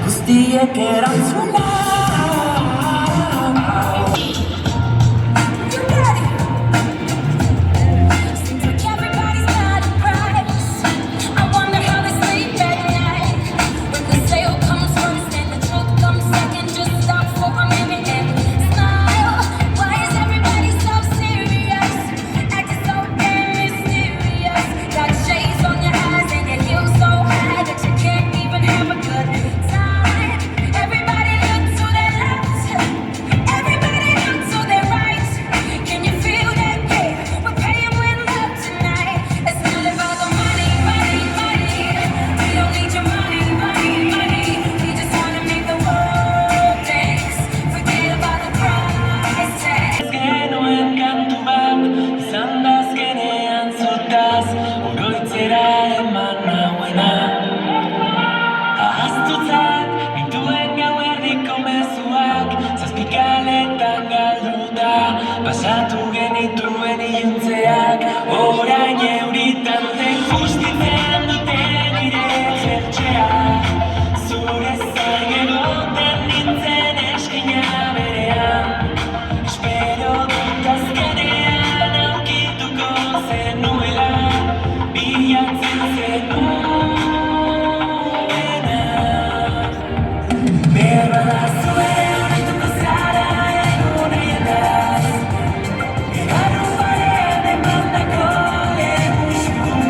Guztiek erantzuna. Pasatu genituen iluntzeak, orain euritan den justitzen dute nire jertxea. Zure zain egoten nintzen eskina berean, espero dut azkenean aurkituko zenuela, bilatzen zenuena. Behar bada zuen horretuko zara egun haietan, Arrumbaren emandako lehenbusku.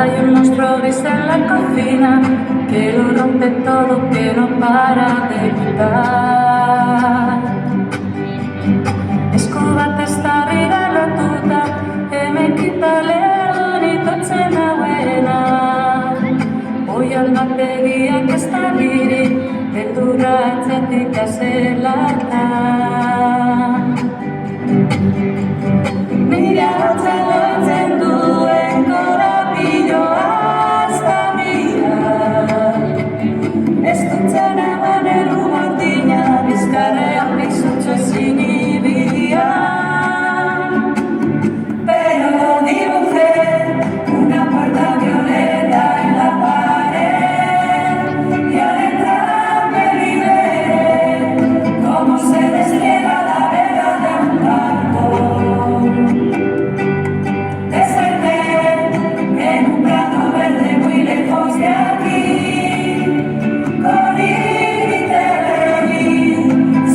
Hay un monstruo gris en la cocina que lo rompe todo, que no para de gritar. Eskubate estarrira lotuta, emekita leonitotzen hauena. Oial bat begiak ez da giri, beldurra atzetik azelata. Nire hotza lotzen duen korapiloa azta mira. Ez dutzen eman erru gordina, bizkarrean bizutxo ezin ibidia. Pero dibujé una puerta violeta en la pared y al entrar me liberé como se despliega la vela de un barco. Desperté en un prado verde muy lejos de aquí, corrí y te vi,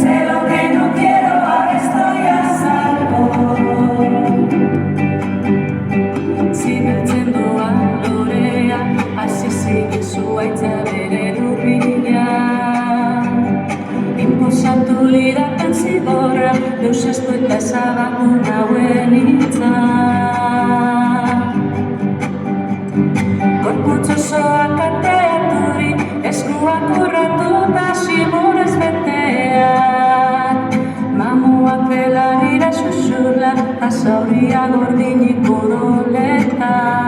sé lo que no quiero, ahora estoy a salvo. Zibiltzen doan lorea, hasi zibil zuaitza bere lurrila. Inposatu lidaten zigorra, deusezko eta ezabatu nauen hitza. Gorputz osoak ateaturi, eskuak urratuta simurez beteak. Mamuak belarira susurla, eta zauria gordinik odoletak.